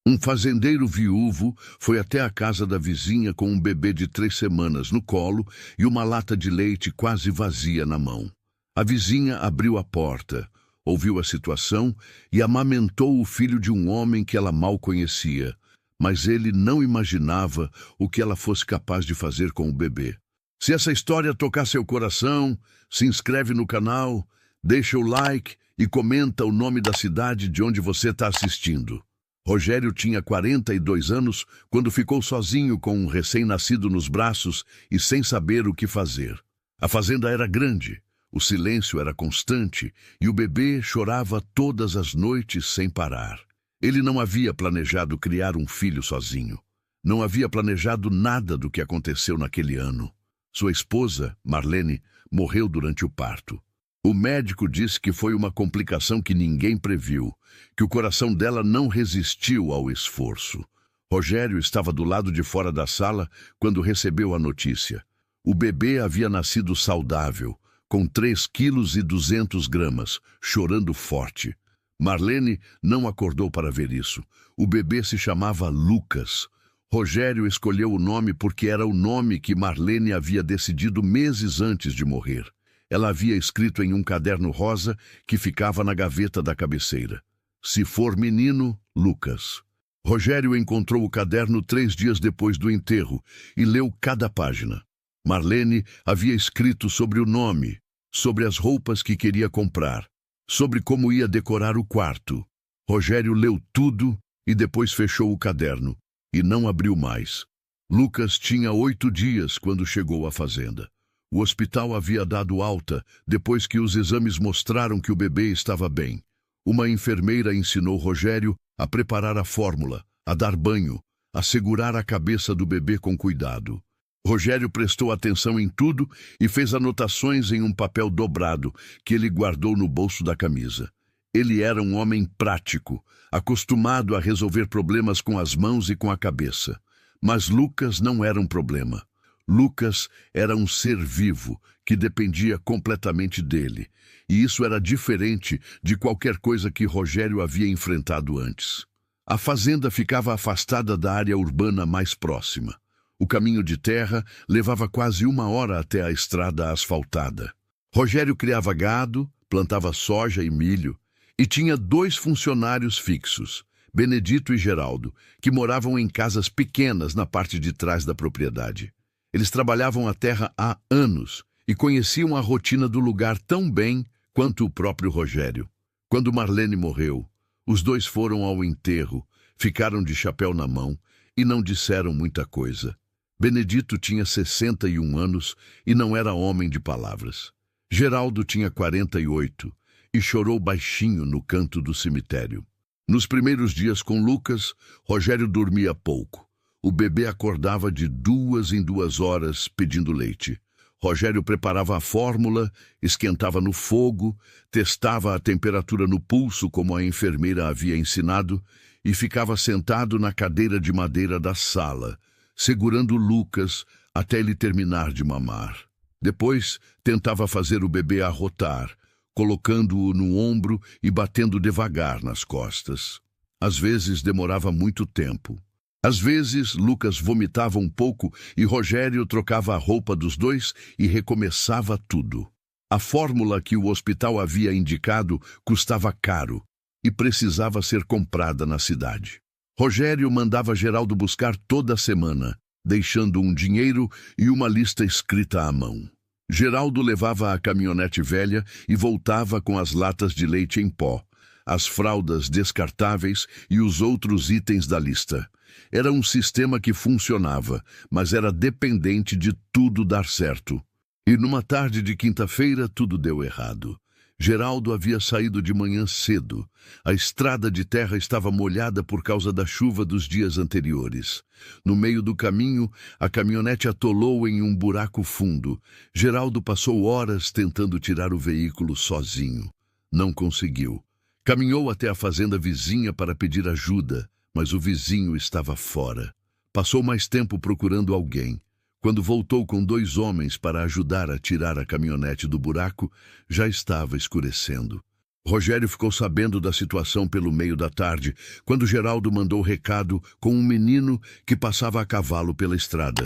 Um fazendeiro viúvo foi até a casa da vizinha com um bebê de 3 semanas no colo e uma lata de leite quase vazia na mão. A vizinha abriu a porta, ouviu a situação e amamentou o filho de um homem que ela mal conhecia, mas ele não imaginava o que ela fosse capaz de fazer com o bebê. Se essa história tocar seu coração, se inscreve no canal, deixa o like e comenta o nome da cidade de onde você está assistindo. Rogério tinha 42 anos quando ficou sozinho com um recém-nascido nos braços e sem saber o que fazer. A fazenda era grande, o silêncio era constante e o bebê chorava todas as noites sem parar. Ele não havia planejado criar um filho sozinho. Não havia planejado nada do que aconteceu naquele ano. Sua esposa, Marlene, morreu durante o parto. O médico disse que foi uma complicação que ninguém previu, que o coração dela não resistiu ao esforço. Rogério estava do lado de fora da sala quando recebeu a notícia. O bebê havia nascido saudável, com 3,2 kg, chorando forte. Marlene não acordou para ver isso. O bebê se chamava Lucas. Rogério escolheu o nome porque era o nome que Marlene havia decidido meses antes de morrer. Ela havia escrito em um caderno rosa que ficava na gaveta da cabeceira: "Se for menino, Lucas." Rogério encontrou o caderno 3 dias depois do enterro e leu cada página. Marlene havia escrito sobre o nome, sobre as roupas que queria comprar, sobre como ia decorar o quarto. Rogério leu tudo e depois fechou o caderno e não abriu mais. Lucas tinha 8 dias quando chegou à fazenda. O hospital havia dado alta depois que os exames mostraram que o bebê estava bem. Uma enfermeira ensinou Rogério a preparar a fórmula, a dar banho, a segurar a cabeça do bebê com cuidado. Rogério prestou atenção em tudo e fez anotações em um papel dobrado que ele guardou no bolso da camisa. Ele era um homem prático, acostumado a resolver problemas com as mãos e com a cabeça. Mas Lucas não era um problema. Lucas era um ser vivo que dependia completamente dele, e isso era diferente de qualquer coisa que Rogério havia enfrentado antes. A fazenda ficava afastada da área urbana mais próxima. O caminho de terra levava quase 1 hora até a estrada asfaltada. Rogério criava gado, plantava soja e milho, e tinha 2 funcionários fixos, Benedito e Geraldo, que moravam em casas pequenas na parte de trás da propriedade. Eles trabalhavam a terra há anos e conheciam a rotina do lugar tão bem quanto o próprio Rogério. Quando Marlene morreu, os 2 foram ao enterro, ficaram de chapéu na mão e não disseram muita coisa. Benedito tinha 61 anos e não era homem de palavras. Geraldo tinha 48 e chorou baixinho no canto do cemitério. Nos primeiros dias com Lucas, Rogério dormia pouco. O bebê acordava de 2 em 2 horas pedindo leite. Rogério preparava a fórmula, esquentava no fogo, testava a temperatura no pulso como a enfermeira havia ensinado e ficava sentado na cadeira de madeira da sala, segurando Lucas até ele terminar de mamar. Depois, tentava fazer o bebê arrotar, colocando-o no ombro e batendo devagar nas costas. Às vezes demorava muito tempo. Às vezes, Lucas vomitava um pouco e Rogério trocava a roupa dos 2 e recomeçava tudo. A fórmula que o hospital havia indicado custava caro e precisava ser comprada na cidade. Rogério mandava Geraldo buscar toda semana, deixando um dinheiro e uma lista escrita à mão. Geraldo levava a caminhonete velha e voltava com as latas de leite em pó, as fraldas descartáveis e os outros itens da lista. Era um sistema que funcionava, mas era dependente de tudo dar certo. E numa tarde de quinta-feira tudo deu errado. Geraldo havia saído de manhã cedo. A estrada de terra estava molhada por causa da chuva dos dias anteriores. No meio do caminho, a caminhonete atolou em um buraco fundo. Geraldo passou horas tentando tirar o veículo sozinho. Não conseguiu. Caminhou até a fazenda vizinha para pedir ajuda, mas o vizinho estava fora. Passou mais tempo procurando alguém. Quando voltou com 2 homens para ajudar a tirar a caminhonete do buraco, já estava escurecendo. Rogério ficou sabendo da situação pelo meio da tarde, quando Geraldo mandou recado com um menino que passava a cavalo pela estrada.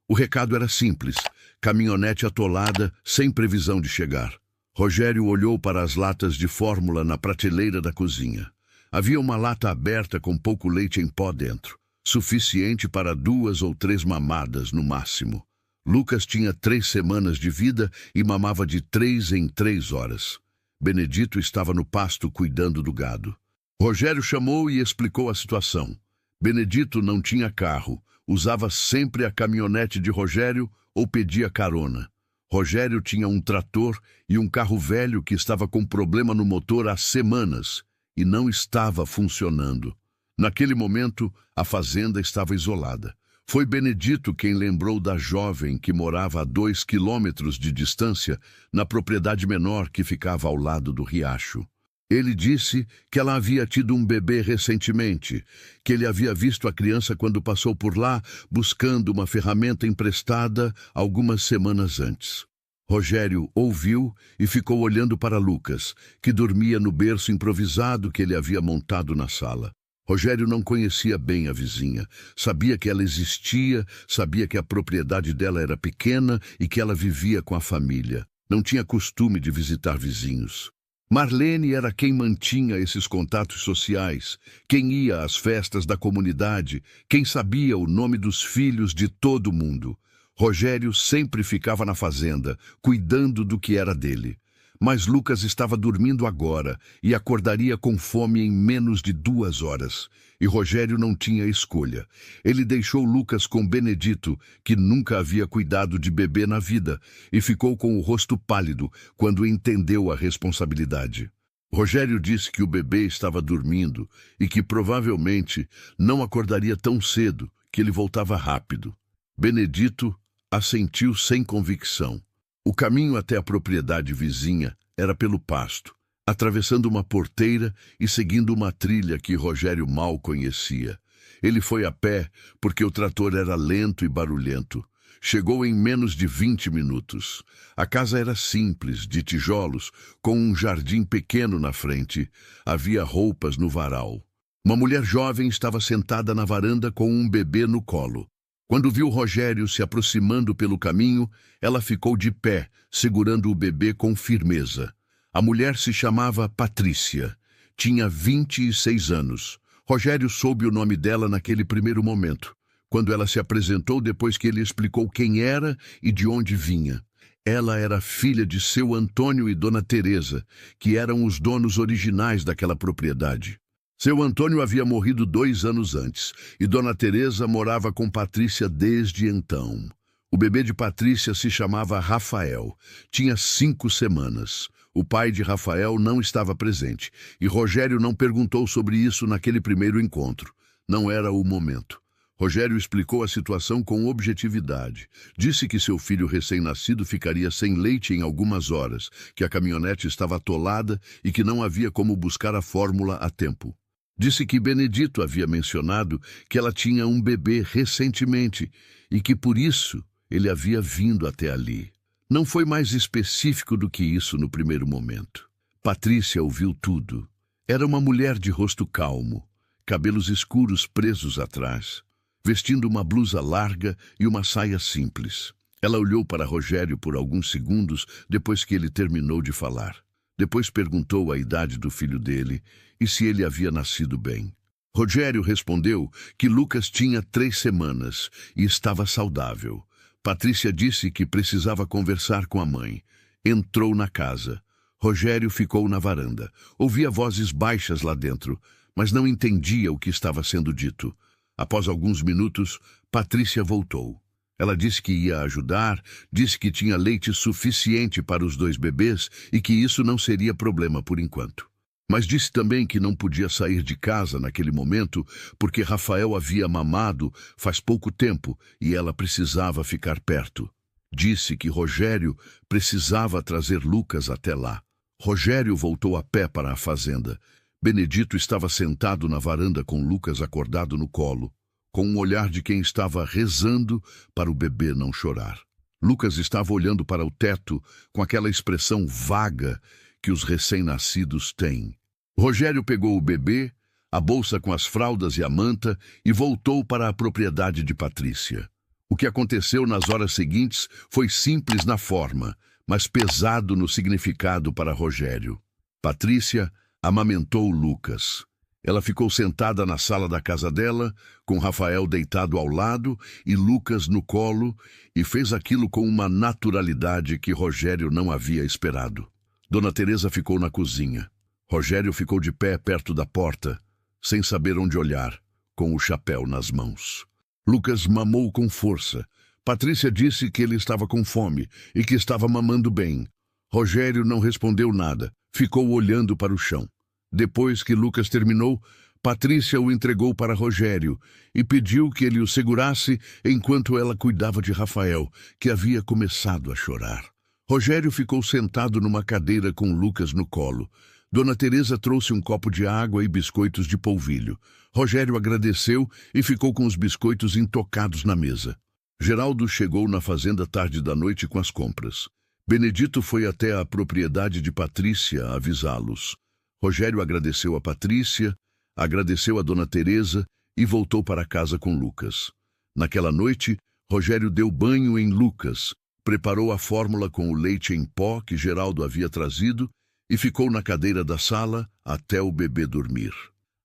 O recado era simples: caminhonete atolada, sem previsão de chegar. Rogério olhou para as latas de fórmula na prateleira da cozinha. Havia uma lata aberta com pouco leite em pó dentro, suficiente para 2 ou 3 mamadas no máximo. Lucas tinha 3 semanas de vida e mamava de 3 em 3 horas. Benedito estava no pasto cuidando do gado. Rogério chamou e explicou a situação. Benedito não tinha carro, usava sempre a caminhonete de Rogério ou pedia carona. Rogério tinha um trator e um carro velho que estava com problema no motor há semanas e não estava funcionando. Naquele momento, a fazenda estava isolada. Foi Benedito quem lembrou da jovem que morava a 2 quilômetros de distância, na propriedade menor que ficava ao lado do riacho. Ele disse que ela havia tido um bebê recentemente, que ele havia visto a criança quando passou por lá buscando uma ferramenta emprestada algumas semanas antes. Rogério ouviu e ficou olhando para Lucas, que dormia no berço improvisado que ele havia montado na sala. Rogério não conhecia bem a vizinha, sabia que ela existia, sabia que a propriedade dela era pequena e que ela vivia com a família. Não tinha costume de visitar vizinhos. Marlene era quem mantinha esses contatos sociais, quem ia às festas da comunidade, quem sabia o nome dos filhos de todo mundo. Rogério sempre ficava na fazenda, cuidando do que era dele. Mas Lucas estava dormindo agora e acordaria com fome em menos de 2 horas. E Rogério não tinha escolha. Ele deixou Lucas com Benedito, que nunca havia cuidado de bebê na vida, e ficou com o rosto pálido quando entendeu a responsabilidade. Rogério disse que o bebê estava dormindo e que provavelmente não acordaria tão cedo, que ele voltava rápido. Benedito assentiu sem convicção. O caminho até a propriedade vizinha era pelo pasto, atravessando uma porteira e seguindo uma trilha que Rogério mal conhecia. Ele foi a pé porque o trator era lento e barulhento. Chegou em menos de 20 minutos. A casa era simples, de tijolos, com um jardim pequeno na frente. Havia roupas no varal. Uma mulher jovem estava sentada na varanda com um bebê no colo. Quando viu Rogério se aproximando pelo caminho, ela ficou de pé, segurando o bebê com firmeza. A mulher se chamava Patrícia. Tinha 26 anos. Rogério soube o nome dela naquele primeiro momento, quando ela se apresentou depois que ele explicou quem era e de onde vinha. Ela era filha de seu Antônio e Dona Teresa, que eram os donos originais daquela propriedade. Seu Antônio havia morrido 2 anos antes, e Dona Teresa morava com Patrícia desde então. O bebê de Patrícia se chamava Rafael. Tinha 5 semanas. O pai de Rafael não estava presente, e Rogério não perguntou sobre isso naquele primeiro encontro. Não era o momento. Rogério explicou a situação com objetividade. Disse que seu filho recém-nascido ficaria sem leite em algumas horas, que a caminhonete estava atolada e que não havia como buscar a fórmula a tempo. Disse que Benedito havia mencionado que ela tinha um bebê recentemente e que por isso ele havia vindo até ali. Não foi mais específico do que isso no primeiro momento. Patrícia ouviu tudo. Era uma mulher de rosto calmo, cabelos escuros presos atrás, vestindo uma blusa larga e uma saia simples. Ela olhou para Rogério por alguns segundos depois que ele terminou de falar. Depois perguntou a idade do filho dele e se ele havia nascido bem. Rogério respondeu que Lucas tinha 3 semanas e estava saudável. Patrícia disse que precisava conversar com a mãe. Entrou na casa. Rogério ficou na varanda. Ouvia vozes baixas lá dentro, mas não entendia o que estava sendo dito. Após alguns minutos, Patrícia voltou. Ela disse que ia ajudar, disse que tinha leite suficiente para os 2 bebês e que isso não seria problema por enquanto. Mas disse também que não podia sair de casa naquele momento porque Rafael havia mamado faz pouco tempo e ela precisava ficar perto. Disse que Rogério precisava trazer Lucas até lá. Rogério voltou a pé para a fazenda. Benedito estava sentado na varanda com Lucas acordado no colo, com um olhar de quem estava rezando para o bebê não chorar. Lucas estava olhando para o teto com aquela expressão vaga que os recém-nascidos têm. Rogério pegou o bebê, a bolsa com as fraldas e a manta e voltou para a propriedade de Patrícia. O que aconteceu nas horas seguintes foi simples na forma, mas pesado no significado para Rogério. Patrícia amamentou Lucas. Ela ficou sentada na sala da casa dela, com Rafael deitado ao lado e Lucas no colo, e fez aquilo com uma naturalidade que Rogério não havia esperado. Dona Teresa ficou na cozinha. Rogério ficou de pé perto da porta, sem saber onde olhar, com o chapéu nas mãos. Lucas mamou com força. Patrícia disse que ele estava com fome e que estava mamando bem. Rogério não respondeu nada, ficou olhando para o chão. Depois que Lucas terminou, Patrícia o entregou para Rogério e pediu que ele o segurasse enquanto ela cuidava de Rafael, que havia começado a chorar. Rogério ficou sentado numa cadeira com Lucas no colo. Dona Teresa trouxe um copo de água e biscoitos de polvilho. Rogério agradeceu e ficou com os biscoitos intocados na mesa. Geraldo chegou na fazenda tarde da noite com as compras. Benedito foi até a propriedade de Patrícia avisá-los. Rogério agradeceu a Patrícia, agradeceu a Dona Teresa e voltou para casa com Lucas. Naquela noite, Rogério deu banho em Lucas, preparou a fórmula com o leite em pó que Geraldo havia trazido e ficou na cadeira da sala até o bebê dormir.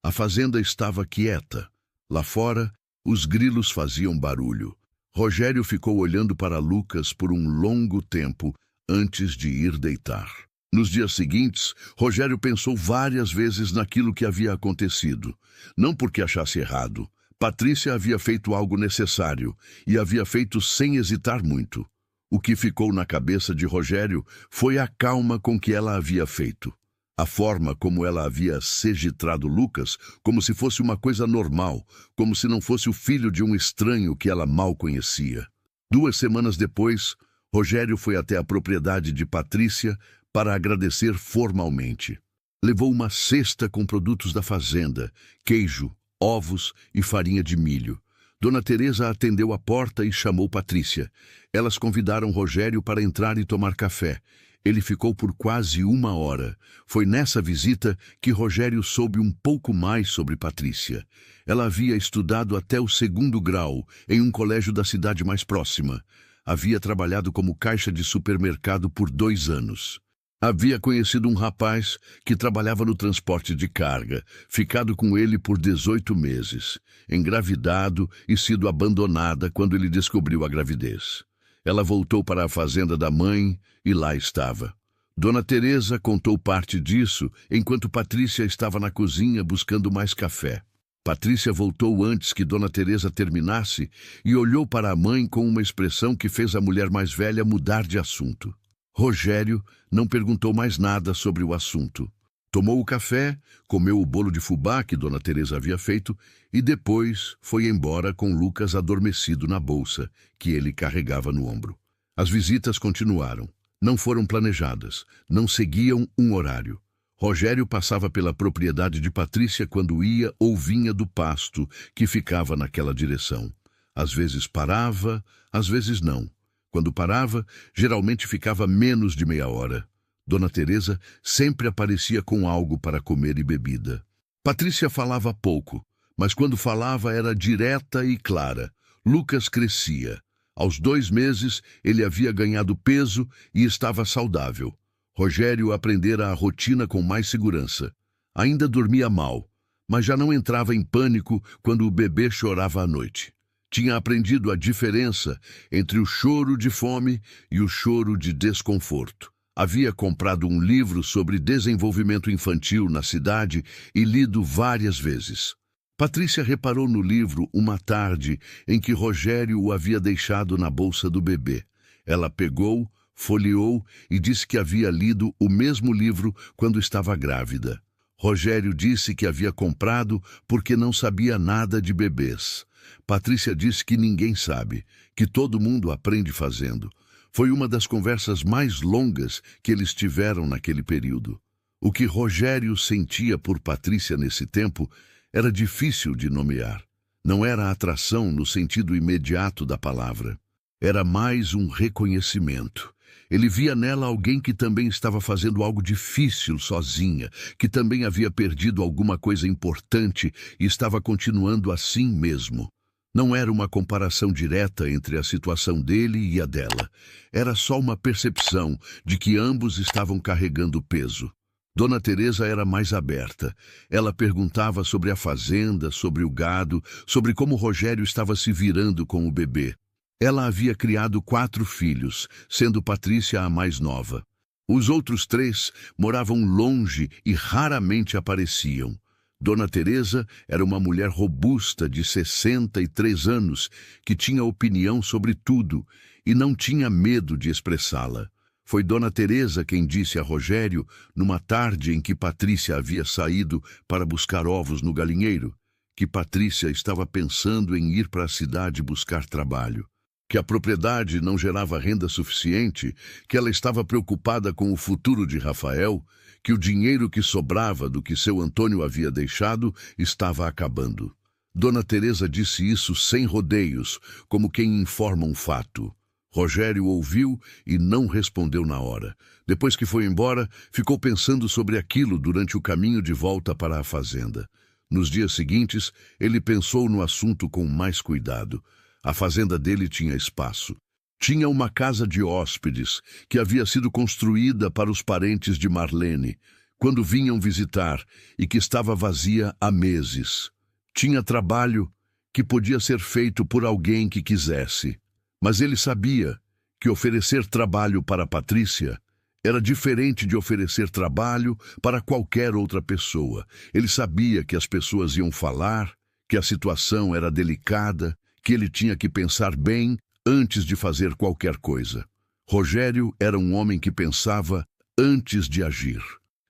A fazenda estava quieta. Lá fora, os grilos faziam barulho. Rogério ficou olhando para Lucas por um longo tempo antes de ir deitar. Nos dias seguintes, Rogério pensou várias vezes naquilo que havia acontecido. Não porque achasse errado. Patrícia havia feito algo necessário e havia feito sem hesitar muito. O que ficou na cabeça de Rogério foi a calma com que ela havia feito. A forma como ela havia segitrado Lucas, como se fosse uma coisa normal, como se não fosse o filho de um estranho que ela mal conhecia. 2 semanas depois, Rogério foi até a propriedade de Patrícia para agradecer formalmente. Levou uma cesta com produtos da fazenda, queijo, ovos e farinha de milho. Dona Teresa atendeu a porta e chamou Patrícia. Elas convidaram Rogério para entrar e tomar café. Ele ficou por quase 1 hora. Foi nessa visita que Rogério soube um pouco mais sobre Patrícia. Ela havia estudado até o 2º grau em um colégio da cidade mais próxima. Havia trabalhado como caixa de supermercado por 2 anos. Havia conhecido um rapaz que trabalhava no transporte de carga, ficado com ele por 18 meses, engravidado e sido abandonada quando ele descobriu a gravidez. Ela voltou para a fazenda da mãe e lá estava. Dona Teresa contou parte disso enquanto Patrícia estava na cozinha buscando mais café. Patrícia voltou antes que Dona Teresa terminasse e olhou para a mãe com uma expressão que fez a mulher mais velha mudar de assunto. Rogério não perguntou mais nada sobre o assunto. Tomou o café, comeu o bolo de fubá que Dona Teresa havia feito e depois foi embora com Lucas adormecido na bolsa que ele carregava no ombro. As visitas continuaram. Não foram planejadas, não seguiam um horário. Rogério passava pela propriedade de Patrícia quando ia ou vinha do pasto que ficava naquela direção. Às vezes parava, às vezes não. Quando parava, geralmente ficava menos de meia hora. Dona Teresa sempre aparecia com algo para comer e bebida. Patrícia falava pouco, mas quando falava era direta e clara. Lucas crescia. Aos 2 meses, ele havia ganhado peso e estava saudável. Rogério aprendera a rotina com mais segurança. Ainda dormia mal, mas já não entrava em pânico quando o bebê chorava à noite. Tinha aprendido a diferença entre o choro de fome e o choro de desconforto. Havia comprado um livro sobre desenvolvimento infantil na cidade e lido várias vezes. Patrícia reparou no livro uma tarde em que Rogério o havia deixado na bolsa do bebê. Ela pegou, folheou e disse que havia lido o mesmo livro quando estava grávida. Rogério disse que havia comprado porque não sabia nada de bebês. Patrícia disse que ninguém sabe, que todo mundo aprende fazendo. Foi uma das conversas mais longas que eles tiveram naquele período. O que Rogério sentia por Patrícia nesse tempo era difícil de nomear. Não era atração no sentido imediato da palavra. Era mais um reconhecimento. Ele via nela alguém que também estava fazendo algo difícil sozinha, que também havia perdido alguma coisa importante e estava continuando assim mesmo. Não era uma comparação direta entre a situação dele e a dela. Era só uma percepção de que ambos estavam carregando peso. Dona Teresa era mais aberta. Ela perguntava sobre a fazenda, sobre o gado, sobre como Rogério estava se virando com o bebê. Ela havia criado 4 filhos, sendo Patrícia a mais nova. Os outros 3 moravam longe e raramente apareciam. Dona Teresa era uma mulher robusta de 63 anos, que tinha opinião sobre tudo e não tinha medo de expressá-la. Foi Dona Teresa quem disse a Rogério, numa tarde em que Patrícia havia saído para buscar ovos no galinheiro, que Patrícia estava pensando em ir para a cidade buscar trabalho, que a propriedade não gerava renda suficiente, que ela estava preocupada com o futuro de Rafael, que o dinheiro que sobrava do que seu Antônio havia deixado estava acabando. Dona Teresa disse isso sem rodeios, como quem informa um fato. Rogério ouviu e não respondeu na hora. Depois que foi embora, ficou pensando sobre aquilo durante o caminho de volta para a fazenda. Nos dias seguintes, ele pensou no assunto com mais cuidado. A fazenda dele tinha espaço. Tinha uma casa de hóspedes que havia sido construída para os parentes de Marlene, quando vinham visitar, e que estava vazia há meses. Tinha trabalho que podia ser feito por alguém que quisesse. Mas ele sabia que oferecer trabalho para Patrícia era diferente de oferecer trabalho para qualquer outra pessoa. Ele sabia que as pessoas iam falar, que a situação era delicada, que ele tinha que pensar bem antes de fazer qualquer coisa. Rogério era um homem que pensava antes de agir.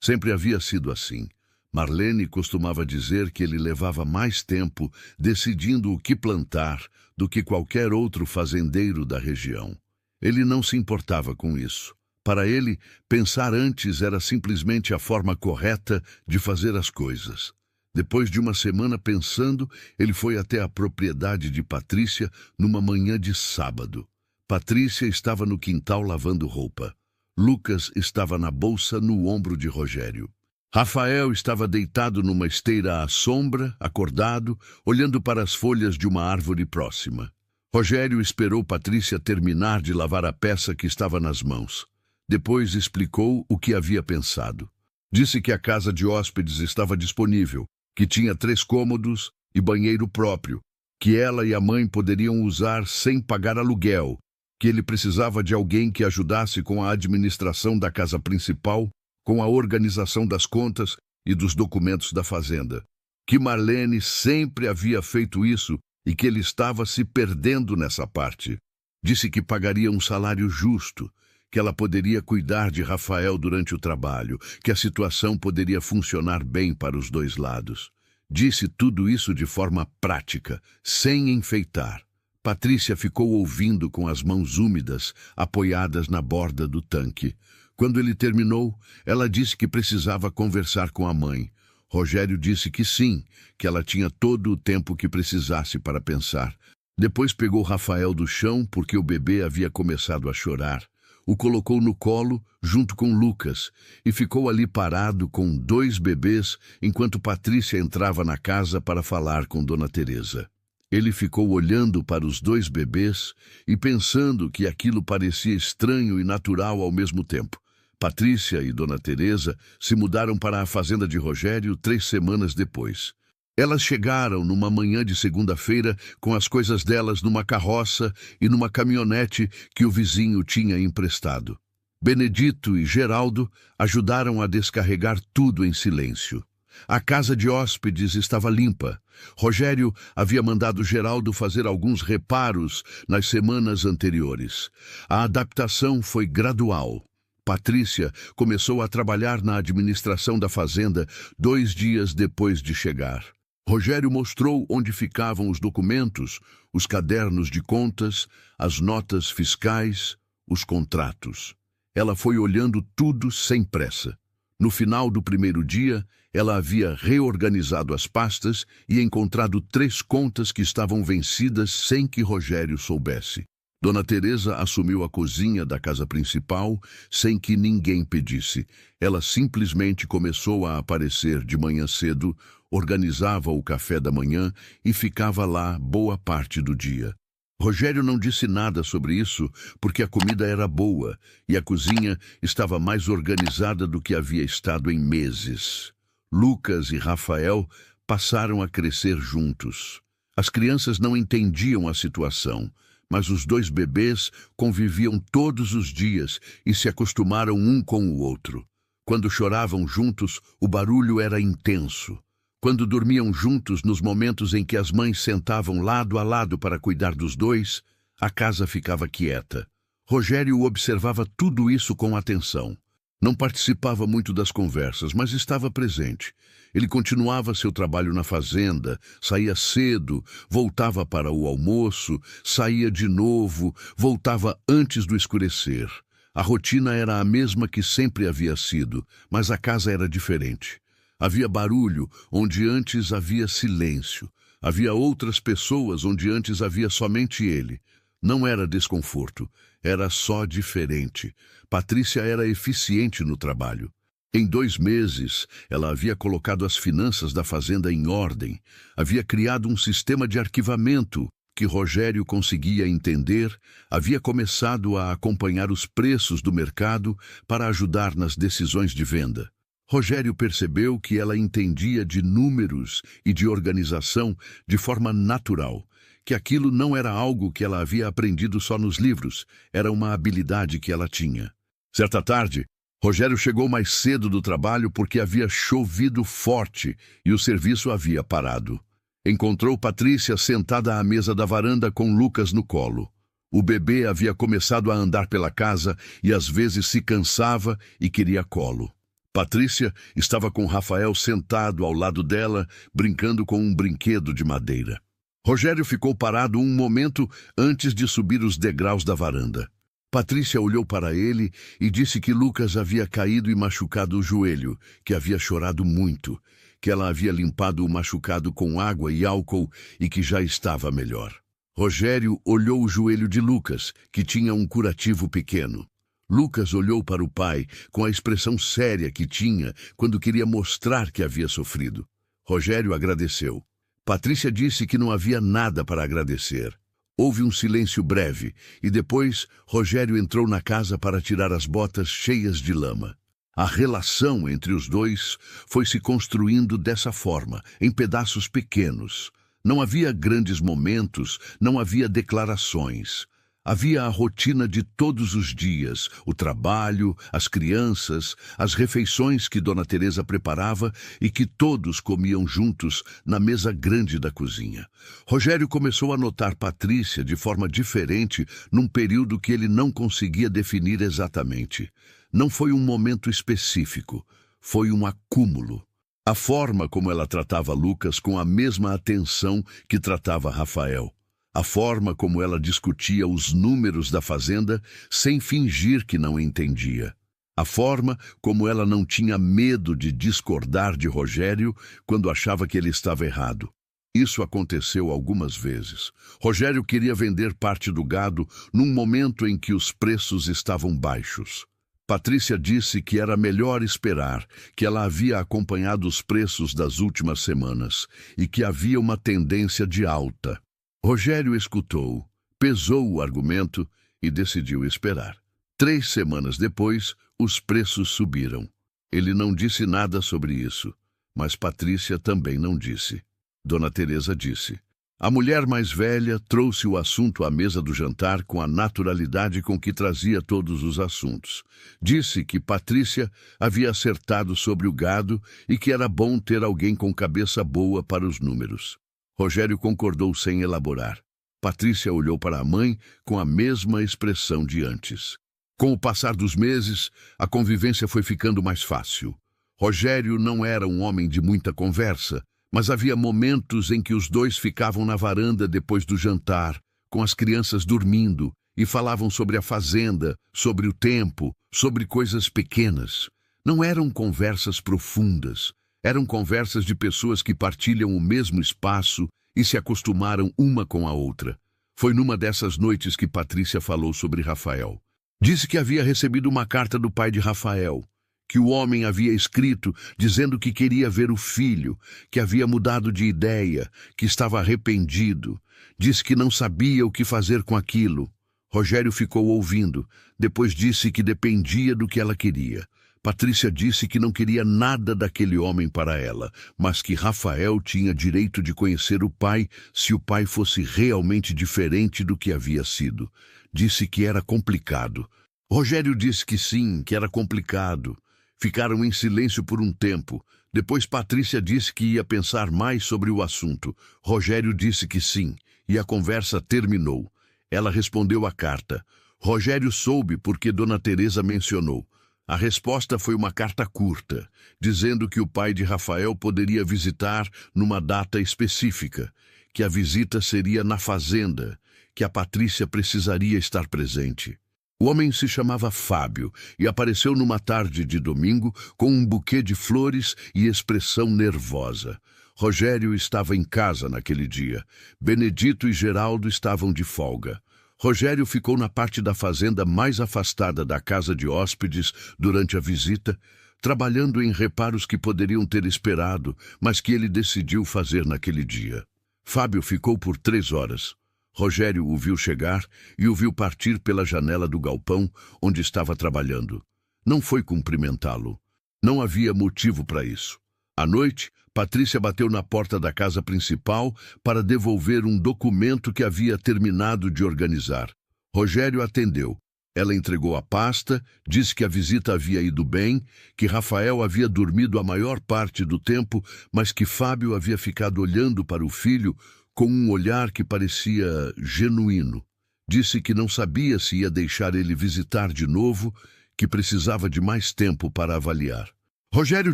Sempre havia sido assim. Marlene costumava dizer que ele levava mais tempo decidindo o que plantar do que qualquer outro fazendeiro da região. Ele não se importava com isso. Para ele, pensar antes era simplesmente a forma correta de fazer as coisas. Depois de uma semana pensando, ele foi até a propriedade de Patrícia numa manhã de sábado. Patrícia estava no quintal lavando roupa. Lucas estava na bolsa no ombro de Rogério. Rafael estava deitado numa esteira à sombra, acordado, olhando para as folhas de uma árvore próxima. Rogério esperou Patrícia terminar de lavar a peça que estava nas mãos. Depois explicou o que havia pensado. Disse que a casa de hóspedes estava disponível, que tinha 3 cômodos e banheiro próprio, que ela e a mãe poderiam usar sem pagar aluguel, que ele precisava de alguém que ajudasse com a administração da casa principal, com a organização das contas e dos documentos da fazenda, que Marlene sempre havia feito isso e que ele estava se perdendo nessa parte. Disse que pagaria um salário justo, que ela poderia cuidar de Rafael durante o trabalho, que a situação poderia funcionar bem para os 2 lados. Disse tudo isso de forma prática, sem enfeitar. Patrícia ficou ouvindo com as mãos úmidas, apoiadas na borda do tanque. Quando ele terminou, ela disse que precisava conversar com a mãe. Rogério disse que sim, que ela tinha todo o tempo que precisasse para pensar. Depois pegou Rafael do chão porque o bebê havia começado a chorar. O colocou no colo, junto com Lucas, e ficou ali parado com 2 bebês, enquanto Patrícia entrava na casa para falar com Dona Teresa. Ele ficou olhando para os 2 bebês e pensando que aquilo parecia estranho e natural ao mesmo tempo. Patrícia e Dona Teresa se mudaram para a fazenda de Rogério 3 semanas depois. Elas chegaram numa manhã de segunda-feira com as coisas delas numa carroça e numa caminhonete que o vizinho tinha emprestado. Benedito e Geraldo ajudaram a descarregar tudo em silêncio. A casa de hóspedes estava limpa. Rogério havia mandado Geraldo fazer alguns reparos nas semanas anteriores. A adaptação foi gradual. Patrícia começou a trabalhar na administração da fazenda 2 dias depois de chegar. Rogério mostrou onde ficavam os documentos, os cadernos de contas, as notas fiscais, os contratos. Ela foi olhando tudo sem pressa. No final do primeiro dia, ela havia reorganizado as pastas e encontrado 3 contas que estavam vencidas sem que Rogério soubesse. Dona Teresa assumiu a cozinha da casa principal sem que ninguém pedisse. Ela simplesmente começou a aparecer de manhã cedo, organizava o café da manhã e ficava lá boa parte do dia. Rogério não disse nada sobre isso porque a comida era boa e a cozinha estava mais organizada do que havia estado em meses. Lucas e Rafael passaram a crescer juntos. As crianças não entendiam a situação, mas os dois bebês conviviam todos os dias e se acostumaram um com o outro. Quando choravam juntos, o barulho era intenso. Quando dormiam juntos nos momentos em que as mães sentavam lado a lado para cuidar dos dois, a casa ficava quieta. Rogério observava tudo isso com atenção. Não participava muito das conversas, mas estava presente. Ele continuava seu trabalho na fazenda, saía cedo, voltava para o almoço, saía de novo, voltava antes do escurecer. A rotina era a mesma que sempre havia sido, mas a casa era diferente. Havia barulho onde antes havia silêncio. Havia outras pessoas onde antes havia somente ele. Não era desconforto, era só diferente. Patrícia era eficiente no trabalho. Em 2 meses, ela havia colocado as finanças da fazenda em ordem. Havia criado um sistema de arquivamento que Rogério conseguia entender. Havia começado a acompanhar os preços do mercado para ajudar nas decisões de venda. Rogério percebeu que ela entendia de números e de organização de forma natural, que aquilo não era algo que ela havia aprendido só nos livros, era uma habilidade que ela tinha. Certa tarde, Rogério chegou mais cedo do trabalho porque havia chovido forte e o serviço havia parado. Encontrou Patrícia sentada à mesa da varanda com Lucas no colo. O bebê havia começado a andar pela casa e às vezes se cansava e queria colo. Patrícia estava com Rafael sentado ao lado dela, brincando com um brinquedo de madeira. Rogério ficou parado um momento antes de subir os degraus da varanda. Patrícia olhou para ele e disse que Lucas havia caído e machucado o joelho, que havia chorado muito, que ela havia limpado o machucado com água e álcool e que já estava melhor. Rogério olhou o joelho de Lucas, que tinha um curativo pequeno. Lucas olhou para o pai com a expressão séria que tinha quando queria mostrar que havia sofrido. Rogério agradeceu. Patrícia disse que não havia nada para agradecer. Houve um silêncio breve e depois Rogério entrou na casa para tirar as botas cheias de lama. A relação entre os dois foi se construindo dessa forma, em pedaços pequenos. Não havia grandes momentos, não havia declarações. Havia a rotina de todos os dias, o trabalho, as crianças, as refeições que Dona Teresa preparava e que todos comiam juntos na mesa grande da cozinha. Rogério começou a notar Patrícia de forma diferente num período que ele não conseguia definir exatamente. Não foi um momento específico, foi um acúmulo. A forma como ela tratava Lucas com a mesma atenção que tratava Rafael. A forma como ela discutia os números da fazenda sem fingir que não entendia. A forma como ela não tinha medo de discordar de Rogério quando achava que ele estava errado. Isso aconteceu algumas vezes. Rogério queria vender parte do gado num momento em que os preços estavam baixos. Patrícia disse que era melhor esperar, que ela havia acompanhado os preços das últimas semanas e que havia uma tendência de alta. Rogério escutou, pesou o argumento e decidiu esperar. 3 semanas depois, os preços subiram. Ele não disse nada sobre isso, mas Patrícia também não disse. Dona Teresa disse. A mulher mais velha trouxe o assunto à mesa do jantar com a naturalidade com que trazia todos os assuntos. Disse que Patrícia havia acertado sobre o gado e que era bom ter alguém com cabeça boa para os números. Rogério concordou sem elaborar. Patrícia olhou para a mãe com a mesma expressão de antes. Com o passar dos meses, a convivência foi ficando mais fácil. Rogério não era um homem de muita conversa, mas havia momentos em que os dois ficavam na varanda depois do jantar, com as crianças dormindo, e falavam sobre a fazenda, sobre o tempo, sobre coisas pequenas. Não eram conversas profundas. Eram conversas de pessoas que partilham o mesmo espaço e se acostumaram uma com a outra. Foi numa dessas noites que Patrícia falou sobre Rafael. Disse que havia recebido uma carta do pai de Rafael, que o homem havia escrito dizendo que queria ver o filho, que havia mudado de ideia, que estava arrependido. Disse que não sabia o que fazer com aquilo. Rogério ficou ouvindo. Depois disse que dependia do que ela queria. Patrícia disse que não queria nada daquele homem para ela, mas que Rafael tinha direito de conhecer o pai se o pai fosse realmente diferente do que havia sido. Disse que era complicado. Rogério disse que sim, que era complicado. Ficaram em silêncio por um tempo. Depois Patrícia disse que ia pensar mais sobre o assunto. Rogério disse que sim, e a conversa terminou. Ela respondeu à carta. Rogério soube porque Dona Teresa mencionou. A resposta foi uma carta curta, dizendo que o pai de Rafael poderia visitar numa data específica, que a visita seria na fazenda, que a Patrícia precisaria estar presente. O homem se chamava Fábio e apareceu numa tarde de domingo com um buquê de flores e expressão nervosa. Rogério estava em casa naquele dia. Benedito e Geraldo estavam de folga. Rogério ficou na parte da fazenda mais afastada da casa de hóspedes durante a visita, trabalhando em reparos que poderiam ter esperado, mas que ele decidiu fazer naquele dia. Fábio ficou por 3 horas. Rogério o viu chegar e o viu partir pela janela do galpão onde estava trabalhando. Não foi cumprimentá-lo. Não havia motivo para isso. À noite, Patrícia bateu na porta da casa principal para devolver um documento que havia terminado de organizar. Rogério atendeu. Ela entregou a pasta, disse que a visita havia ido bem, que Rafael havia dormido a maior parte do tempo, mas que Fábio havia ficado olhando para o filho com um olhar que parecia genuíno. Disse que não sabia se ia deixar ele visitar de novo, que precisava de mais tempo para avaliar. Rogério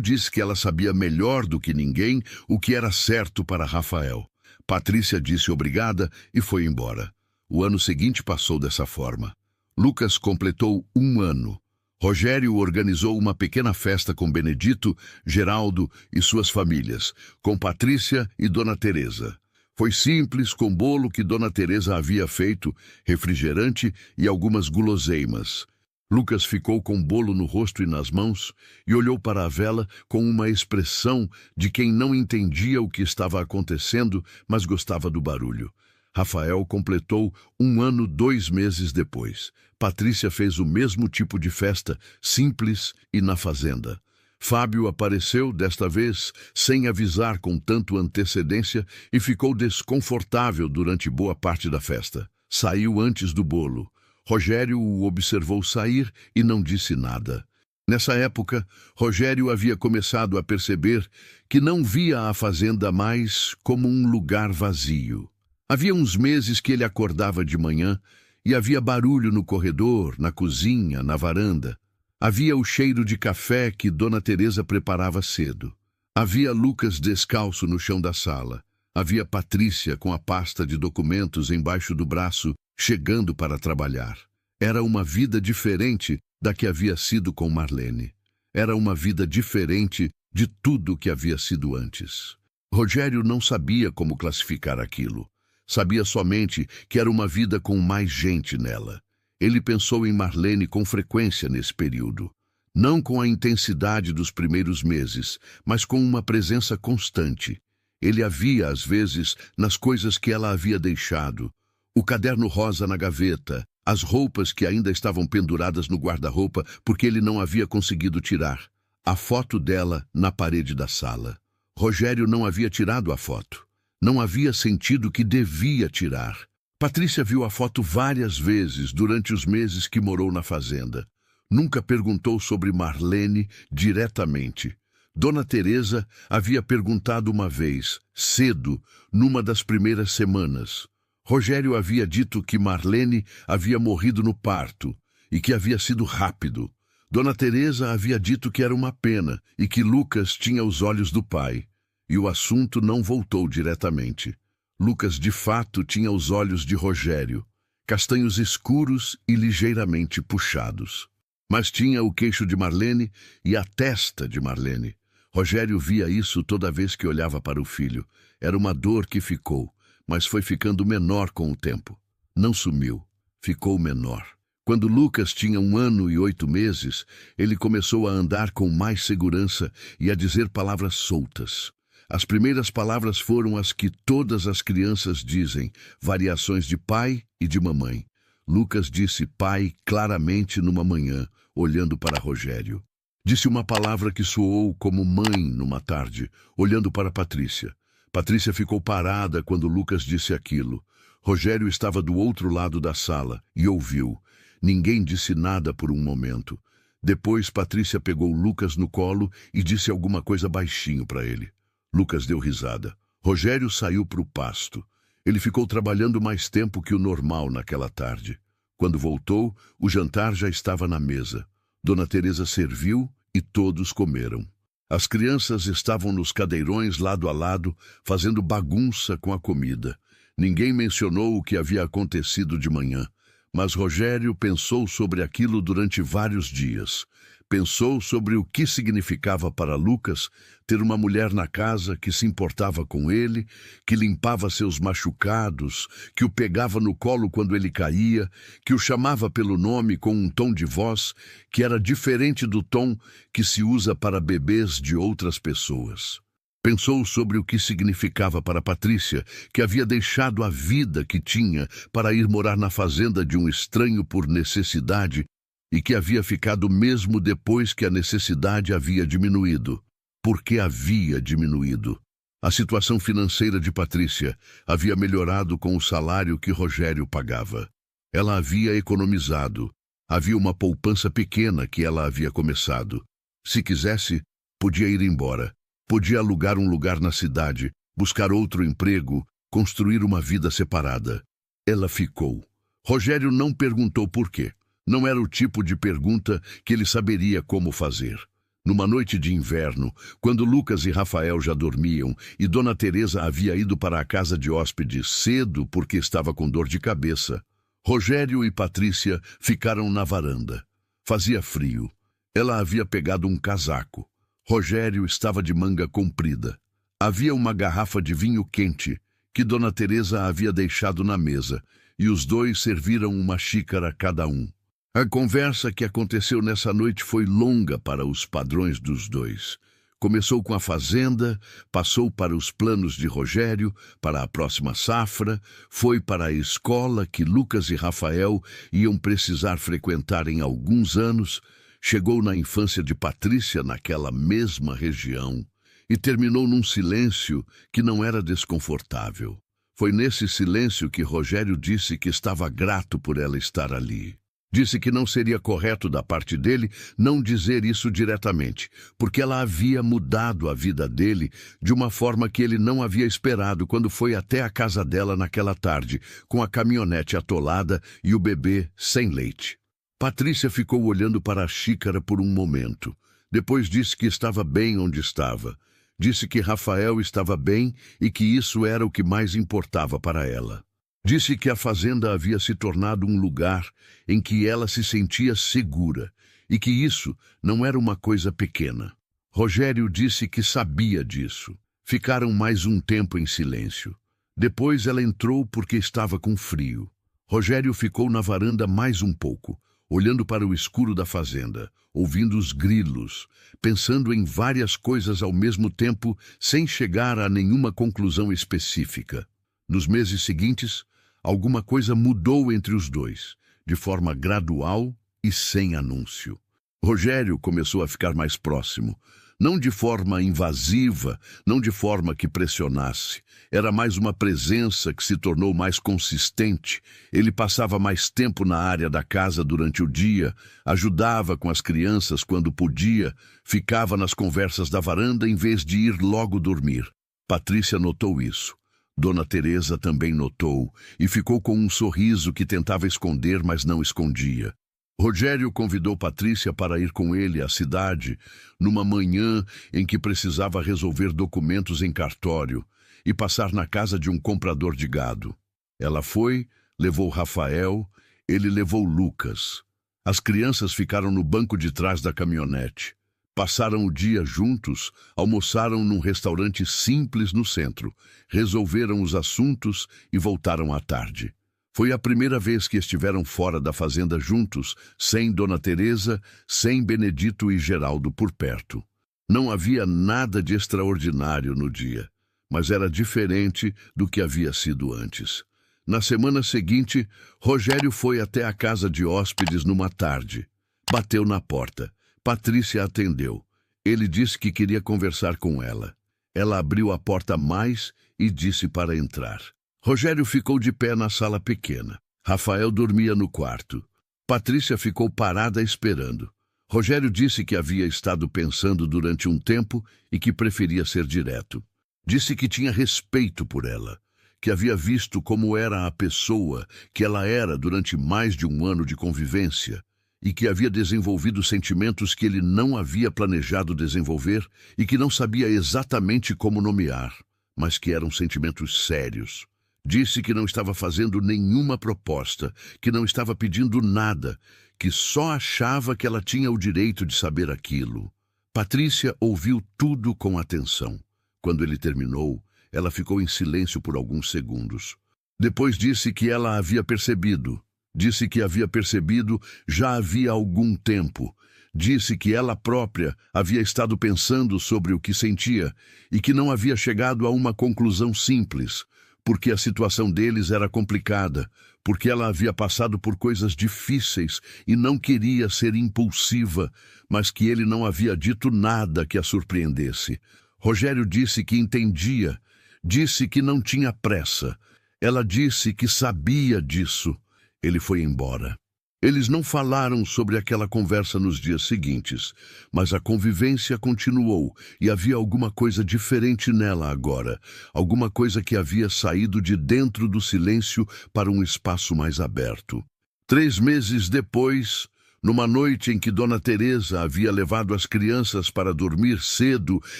disse que ela sabia melhor do que ninguém o que era certo para Rafael. Patrícia disse obrigada e foi embora. O ano seguinte passou dessa forma. Lucas completou 1 ano. Rogério organizou uma pequena festa com Benedito, Geraldo e suas famílias, com Patrícia e Dona Teresa. Foi simples, com bolo que Dona Teresa havia feito, refrigerante e algumas guloseimas. Lucas ficou com o bolo no rosto e nas mãos e olhou para a vela com uma expressão de quem não entendia o que estava acontecendo, mas gostava do barulho. Rafael completou 1 ano 2 meses depois. Patrícia fez o mesmo tipo de festa, simples e na fazenda. Fábio apareceu, desta vez, sem avisar com tanto antecedência e ficou desconfortável durante boa parte da festa. Saiu antes do bolo. Rogério o observou sair e não disse nada. Nessa época, Rogério havia começado a perceber que não via a fazenda mais como um lugar vazio. Havia uns meses que ele acordava de manhã e havia barulho no corredor, na cozinha, na varanda. Havia o cheiro de café que Dona Teresa preparava cedo. Havia Lucas descalço no chão da sala. Havia Patrícia com a pasta de documentos embaixo do braço, chegando para trabalhar. Era uma vida diferente da que havia sido com Marlene. Era uma vida diferente de tudo que havia sido antes. Rogério não sabia como classificar aquilo. Sabia somente que era uma vida com mais gente nela. Ele pensou em Marlene com frequência nesse período. Não com a intensidade dos primeiros meses, mas com uma presença constante. Ele a via, às vezes, nas coisas que ela havia deixado. O caderno rosa na gaveta, as roupas que ainda estavam penduradas no guarda-roupa porque ele não havia conseguido tirar. A foto dela na parede da sala. Rogério não havia tirado a foto. Não havia sentido que devia tirar. Patrícia viu a foto várias vezes durante os meses que morou na fazenda. Nunca perguntou sobre Marlene diretamente. Dona Teresa havia perguntado uma vez, cedo, numa das primeiras semanas. Rogério havia dito que Marlene havia morrido no parto e que havia sido rápido. Dona Teresa havia dito que era uma pena e que Lucas tinha os olhos do pai. E o assunto não voltou diretamente. Lucas, de fato, tinha os olhos de Rogério, castanhos escuros e ligeiramente puxados. Mas tinha o queixo de Marlene e a testa de Marlene. Rogério via isso toda vez que olhava para o filho. Era uma dor que ficou, mas foi ficando menor com o tempo. Não sumiu, ficou menor. Quando Lucas tinha 1 ano e 8 meses, ele começou a andar com mais segurança e a dizer palavras soltas. As primeiras palavras foram as que todas as crianças dizem, variações de pai e de mamãe. Lucas disse pai claramente numa manhã, olhando para Rogério. Disse uma palavra que soou como mãe numa tarde, olhando para Patrícia. Patrícia ficou parada quando Lucas disse aquilo. Rogério estava do outro lado da sala e ouviu. Ninguém disse nada por um momento. Depois, Patrícia pegou Lucas no colo e disse alguma coisa baixinho para ele. Lucas deu risada. Rogério saiu para o pasto. Ele ficou trabalhando mais tempo que o normal naquela tarde. Quando voltou, o jantar já estava na mesa. Dona Teresa serviu e todos comeram. As crianças estavam nos cadeirões lado a lado, fazendo bagunça com a comida. Ninguém mencionou o que havia acontecido de manhã. Mas Rogério pensou sobre aquilo durante vários dias. Pensou sobre o que significava para Lucas ter uma mulher na casa que se importava com ele, que limpava seus machucados, que o pegava no colo quando ele caía, que o chamava pelo nome com um tom de voz que era diferente do tom que se usa para bebês de outras pessoas. Pensou sobre o que significava para Patrícia, que havia deixado a vida que tinha para ir morar na fazenda de um estranho por necessidade e que havia ficado mesmo depois que a necessidade havia diminuído. Por que havia diminuído? A situação financeira de Patrícia havia melhorado com o salário que Rogério pagava. Ela havia economizado. Havia uma poupança pequena que ela havia começado. Se quisesse, podia ir embora. Podia alugar um lugar na cidade, buscar outro emprego, construir uma vida separada. Ela ficou. Rogério não perguntou por quê. Não era o tipo de pergunta que ele saberia como fazer. Numa noite de inverno, quando Lucas e Rafael já dormiam e Dona Teresa havia ido para a casa de hóspedes cedo porque estava com dor de cabeça, Rogério e Patrícia ficaram na varanda. Fazia frio. Ela havia pegado um casaco. Rogério estava de manga comprida. Havia uma garrafa de vinho quente que Dona Teresa havia deixado na mesa e os dois serviram uma xícara cada um. A conversa que aconteceu nessa noite foi longa para os padrões dos dois. Começou com a fazenda, passou para os planos de Rogério, para a próxima safra, foi para a escola que Lucas e Rafael iam precisar frequentar em alguns anos, chegou na infância de Patrícia naquela mesma região e terminou num silêncio que não era desconfortável. Foi nesse silêncio que Rogério disse que estava grato por ela estar ali. Disse que não seria correto da parte dele não dizer isso diretamente, porque ela havia mudado a vida dele de uma forma que ele não havia esperado quando foi até a casa dela naquela tarde, com a caminhonete atolada e o bebê sem leite. Patrícia ficou olhando para a xícara por um momento. Depois disse que estava bem onde estava. Disse que Rafael estava bem e que isso era o que mais importava para ela. Disse que a fazenda havia se tornado um lugar em que ela se sentia segura e que isso não era uma coisa pequena. Rogério disse que sabia disso. Ficaram mais um tempo em silêncio. Depois ela entrou porque estava com frio. Rogério ficou na varanda mais um pouco, olhando para o escuro da fazenda, ouvindo os grilos, pensando em várias coisas ao mesmo tempo, sem chegar a nenhuma conclusão específica. Nos meses seguintes, alguma coisa mudou entre os dois, de forma gradual e sem anúncio. Rogério começou a ficar mais próximo, não de forma invasiva, não de forma que pressionasse. Era mais uma presença que se tornou mais consistente. Ele passava mais tempo na área da casa durante o dia, ajudava com as crianças quando podia, ficava nas conversas da varanda em vez de ir logo dormir. Patrícia notou isso. Dona Teresa também notou e ficou com um sorriso que tentava esconder, mas não escondia. Rogério convidou Patrícia para ir com ele à cidade numa manhã em que precisava resolver documentos em cartório e passar na casa de um comprador de gado. Ela foi, levou Rafael, ele levou Lucas. As crianças ficaram no banco de trás da caminhonete. Passaram o dia juntos, almoçaram num restaurante simples no centro, resolveram os assuntos e voltaram à tarde. Foi a primeira vez que estiveram fora da fazenda juntos, sem Dona Teresa, sem Benedito e Geraldo por perto. Não havia nada de extraordinário no dia, mas era diferente do que havia sido antes. Na semana seguinte, Rogério foi até a casa de hóspedes numa tarde. Bateu na porta. Patrícia atendeu. Ele disse que queria conversar com ela. Ela abriu a porta mais e disse para entrar. Rogério ficou de pé na sala pequena. Rafael dormia no quarto. Patrícia ficou parada esperando. Rogério disse que havia estado pensando durante um tempo e que preferia ser direto. Disse que tinha respeito por ela, que havia visto como era a pessoa que ela era durante mais de um ano de convivência e que havia desenvolvido sentimentos que ele não havia planejado desenvolver e que não sabia exatamente como nomear, mas que eram sentimentos sérios. Disse que não estava fazendo nenhuma proposta, que não estava pedindo nada, que só achava que ela tinha o direito de saber aquilo. Patrícia ouviu tudo com atenção. Quando ele terminou, ela ficou em silêncio por alguns segundos. Depois disse que ela havia percebido. Disse que havia percebido já havia algum tempo. Disse que ela própria havia estado pensando sobre o que sentia e que não havia chegado a uma conclusão simples, porque a situação deles era complicada, porque ela havia passado por coisas difíceis e não queria ser impulsiva, mas que ele não havia dito nada que a surpreendesse. Rogério disse que entendia, disse que não tinha pressa. Ela disse que sabia disso. Ele foi embora. Eles não falaram sobre aquela conversa nos dias seguintes, mas a convivência continuou e havia alguma coisa diferente nela agora, alguma coisa que havia saído de dentro do silêncio para um espaço mais aberto. 3 meses depois, numa noite em que Dona Teresa havia levado as crianças para dormir cedo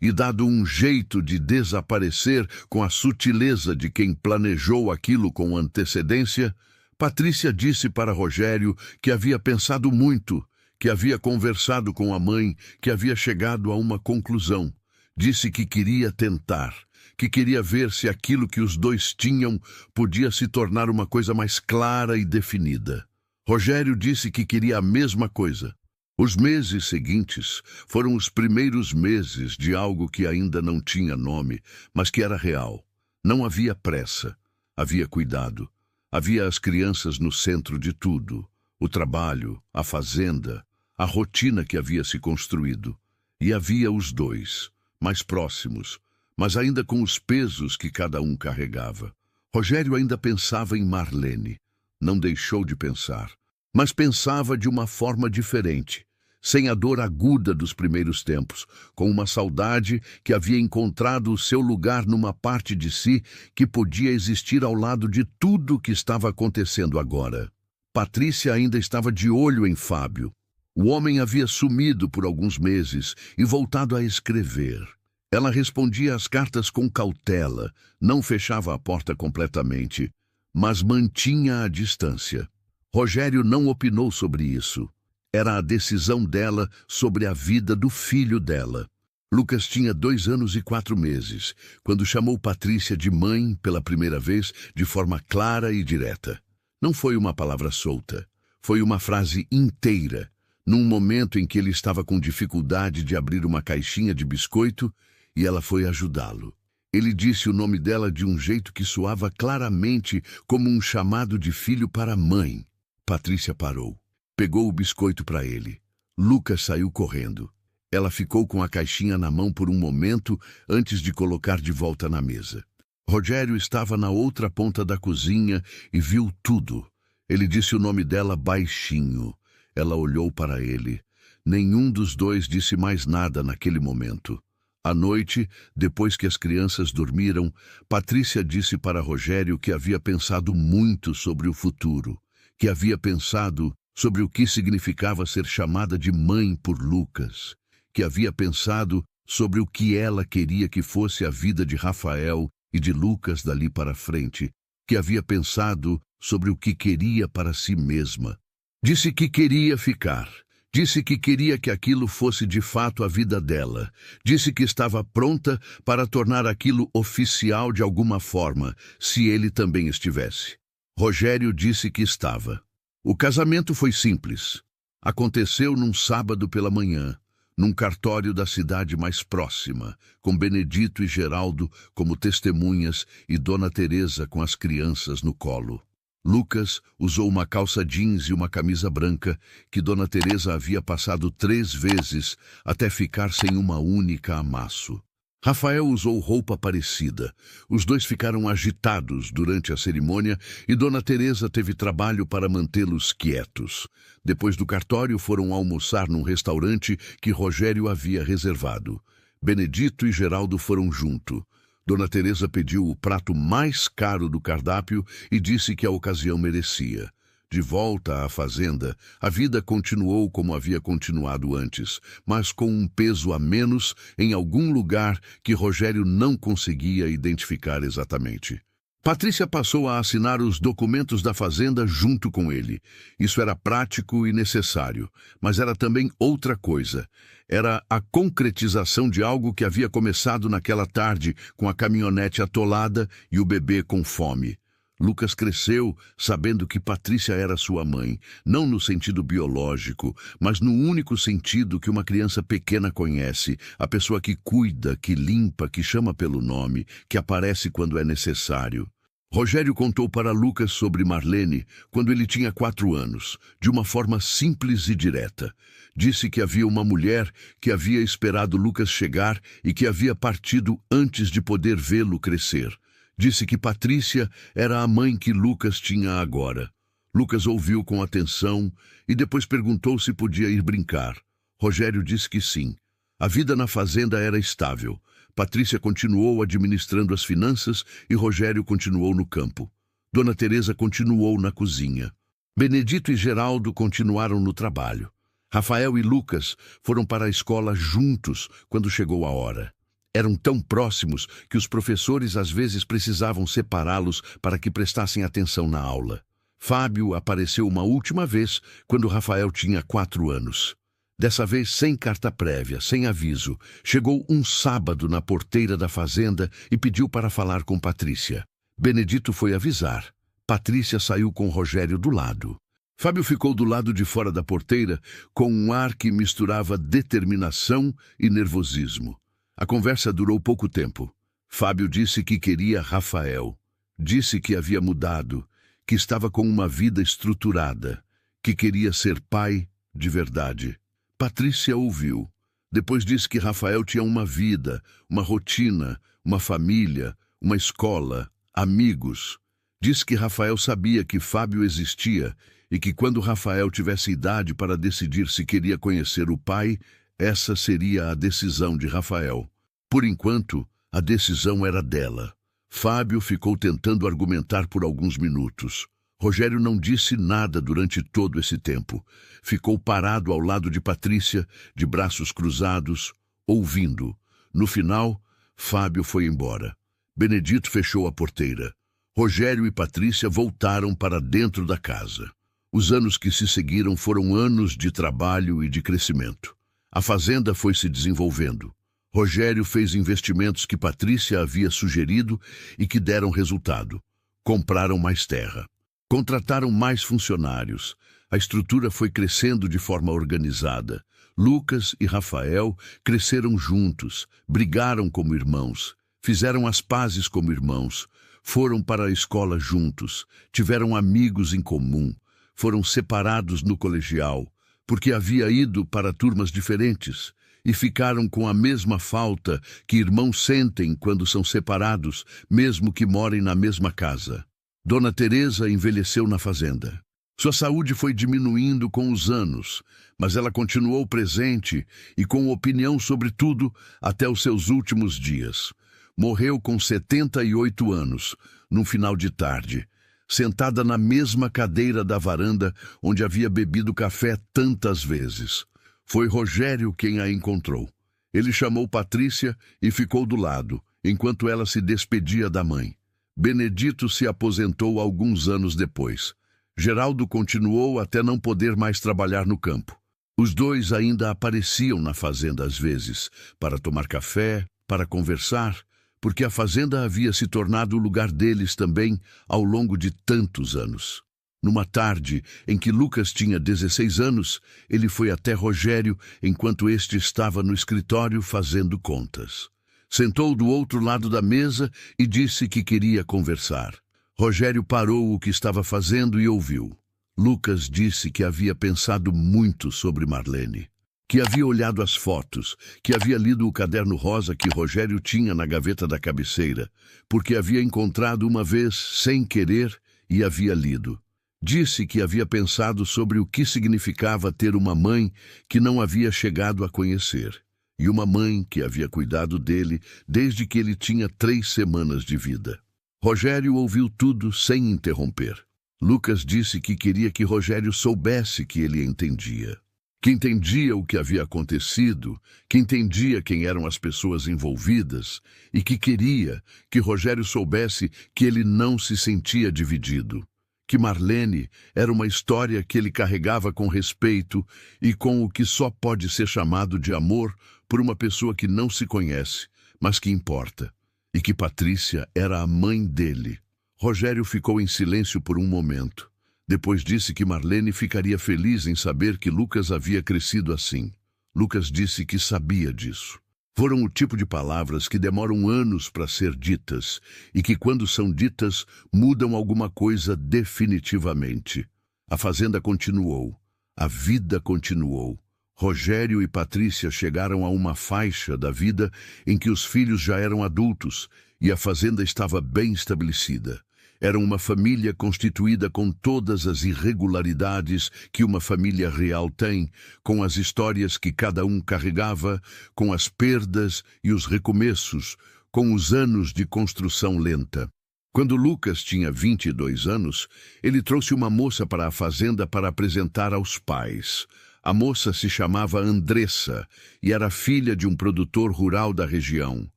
e dado um jeito de desaparecer com a sutileza de quem planejou aquilo com antecedência, Patrícia disse para Rogério que havia pensado muito, que havia conversado com a mãe, que havia chegado a uma conclusão. Disse que queria tentar, que queria ver se aquilo que os dois tinham podia se tornar uma coisa mais clara e definida. Rogério disse que queria a mesma coisa. Os meses seguintes foram os primeiros meses de algo que ainda não tinha nome, mas que era real. Não havia pressa, havia cuidado. Havia as crianças no centro de tudo, o trabalho, a fazenda, a rotina que havia se construído. E havia os dois, mais próximos, mas ainda com os pesos que cada um carregava. Rogério ainda pensava em Marlene. Não deixou de pensar, mas pensava de uma forma diferente, sem a dor aguda dos primeiros tempos, com uma saudade que havia encontrado o seu lugar numa parte de si que podia existir ao lado de tudo o que estava acontecendo agora. Patrícia ainda estava de olho em Fábio. O homem havia sumido por alguns meses e voltado a escrever. Ela respondia às cartas com cautela, não fechava a porta completamente, mas mantinha a distância. Rogério não opinou sobre isso. Era a decisão dela sobre a vida do filho dela. Lucas tinha 2 anos e 4 meses, quando chamou Patrícia de mãe pela primeira vez de forma clara e direta. Não foi uma palavra solta, foi uma frase inteira, num momento em que ele estava com dificuldade de abrir uma caixinha de biscoito e ela foi ajudá-lo. Ele disse o nome dela de um jeito que soava claramente como um chamado de filho para a mãe. Patrícia parou. Pegou o biscoito para ele. Lucas saiu correndo. Ela ficou com a caixinha na mão por um momento antes de colocar de volta na mesa. Rogério estava na outra ponta da cozinha e viu tudo. Ele disse o nome dela baixinho. Ela olhou para ele. Nenhum dos dois disse mais nada naquele momento. À noite, depois que as crianças dormiram, Patrícia disse para Rogério que havia pensado muito sobre o futuro, que havia pensado sobre o que significava ser chamada de mãe por Lucas, que havia pensado sobre o que ela queria que fosse a vida de Rafael e de Lucas dali para frente, que havia pensado sobre o que queria para si mesma. Disse que queria ficar. Disse que queria que aquilo fosse de fato a vida dela. Disse que estava pronta para tornar aquilo oficial de alguma forma, se ele também estivesse. Rogério disse que estava. O casamento foi simples. Aconteceu num sábado pela manhã, num cartório da cidade mais próxima, com Benedito e Geraldo como testemunhas e Dona Teresa com as crianças no colo. Lucas usou uma calça jeans e uma camisa branca que Dona Teresa havia passado 3 vezes até ficar sem uma única amasso. Rafael usou roupa parecida. Os dois ficaram agitados durante a cerimônia e Dona Teresa teve trabalho para mantê-los quietos. Depois do cartório, foram almoçar num restaurante que Rogério havia reservado. Benedito e Geraldo foram junto. Dona Teresa pediu o prato mais caro do cardápio e disse que a ocasião merecia. De volta à fazenda, a vida continuou como havia continuado antes, mas com um peso a menos em algum lugar que Rogério não conseguia identificar exatamente. Patrícia passou a assinar os documentos da fazenda junto com ele. Isso era prático e necessário, mas era também outra coisa. Era a concretização de algo que havia começado naquela tarde com a caminhonete atolada e o bebê com fome. Lucas cresceu sabendo que Patrícia era sua mãe, não no sentido biológico, mas no único sentido que uma criança pequena conhece, a pessoa que cuida, que limpa, que chama pelo nome, que aparece quando é necessário. Rogério contou para Lucas sobre Marlene quando ele tinha 4 anos, de uma forma simples e direta. Disse que havia uma mulher que havia esperado Lucas chegar e que havia partido antes de poder vê-lo crescer. Disse que Patrícia era a mãe que Lucas tinha agora. Lucas ouviu com atenção e depois perguntou se podia ir brincar. Rogério disse que sim. A vida na fazenda era estável. Patrícia continuou administrando as finanças e Rogério continuou no campo. Dona Teresa continuou na cozinha. Benedito e Geraldo continuaram no trabalho. Rafael e Lucas foram para a escola juntos quando chegou a hora. Eram tão próximos que os professores às vezes precisavam separá-los para que prestassem atenção na aula. Fábio apareceu uma última vez quando Rafael tinha 4 anos. Dessa vez sem carta prévia, sem aviso. Chegou um sábado na porteira da fazenda e pediu para falar com Patrícia. Benedito foi avisar. Patrícia saiu com Rogério do lado. Fábio ficou do lado de fora da porteira com um ar que misturava determinação e nervosismo. A conversa durou pouco tempo. Fábio disse que queria Rafael. Disse que havia mudado, que estava com uma vida estruturada, que queria ser pai de verdade. Patrícia ouviu. Depois disse que Rafael tinha uma vida, uma rotina, uma família, uma escola, amigos. Disse que Rafael sabia que Fábio existia e que quando Rafael tivesse idade para decidir se queria conhecer o pai, essa seria a decisão de Rafael. Por enquanto, a decisão era dela. Fábio ficou tentando argumentar por alguns minutos. Rogério não disse nada durante todo esse tempo. Ficou parado ao lado de Patrícia, de braços cruzados, ouvindo. No final, Fábio foi embora. Benedito fechou a porteira. Rogério e Patrícia voltaram para dentro da casa. Os anos que se seguiram foram anos de trabalho e de crescimento. A fazenda foi se desenvolvendo. Rogério fez investimentos que Patrícia havia sugerido e que deram resultado. Compraram mais terra. Contrataram mais funcionários. A estrutura foi crescendo de forma organizada. Lucas e Rafael cresceram juntos, brigaram como irmãos, fizeram as pazes como irmãos, foram para a escola juntos, tiveram amigos em comum, foram separados no colegial, porque havia ido para turmas diferentes, e ficaram com a mesma falta que irmãos sentem quando são separados, mesmo que morem na mesma casa. Dona Teresa envelheceu na fazenda. Sua saúde foi diminuindo com os anos, mas ela continuou presente e com opinião sobre tudo até os seus últimos dias. Morreu com 78 anos, num final de tarde, sentada na mesma cadeira da varanda onde havia bebido café tantas vezes. Foi Rogério quem a encontrou. Ele chamou Patrícia e ficou do lado, enquanto ela se despedia da mãe. Benedito se aposentou alguns anos depois. Geraldo continuou até não poder mais trabalhar no campo. Os dois ainda apareciam na fazenda às vezes, para tomar café, para conversar, porque a fazenda havia se tornado o lugar deles também ao longo de tantos anos. Numa tarde em que Lucas tinha 16 anos, ele foi até Rogério enquanto este estava no escritório fazendo contas. Sentou do outro lado da mesa e disse que queria conversar. Rogério parou o que estava fazendo e ouviu. Lucas disse que havia pensado muito sobre Marlene, que havia olhado as fotos, que havia lido o caderno rosa que Rogério tinha na gaveta da cabeceira, porque havia encontrado uma vez sem querer e havia lido. Disse que havia pensado sobre o que significava ter uma mãe que não havia chegado a conhecer, e uma mãe que havia cuidado dele desde que ele tinha 3 semanas de vida. Rogério ouviu tudo sem interromper. Lucas disse que queria que Rogério soubesse que ele entendia. Que entendia o que havia acontecido, que entendia quem eram as pessoas envolvidas e que queria que Rogério soubesse que ele não se sentia dividido. Que Marlene era uma história que ele carregava com respeito e com o que só pode ser chamado de amor por uma pessoa que não se conhece, mas que importa. E que Patrícia era a mãe dele. Rogério ficou em silêncio por um momento. Depois disse que Marlene ficaria feliz em saber que Lucas havia crescido assim. Lucas disse que sabia disso. Foram o tipo de palavras que demoram anos para ser ditas e que, quando são ditas, mudam alguma coisa definitivamente. A fazenda continuou. A vida continuou. Rogério e Patrícia chegaram a uma faixa da vida em que os filhos já eram adultos e a fazenda estava bem estabelecida. Era uma família constituída com todas as irregularidades que uma família real tem, com as histórias que cada um carregava, com as perdas e os recomeços, com os anos de construção lenta. Quando Lucas tinha 22 anos, ele trouxe uma moça para a fazenda para apresentar aos pais. A moça se chamava Andressa e era filha de um produtor rural da região.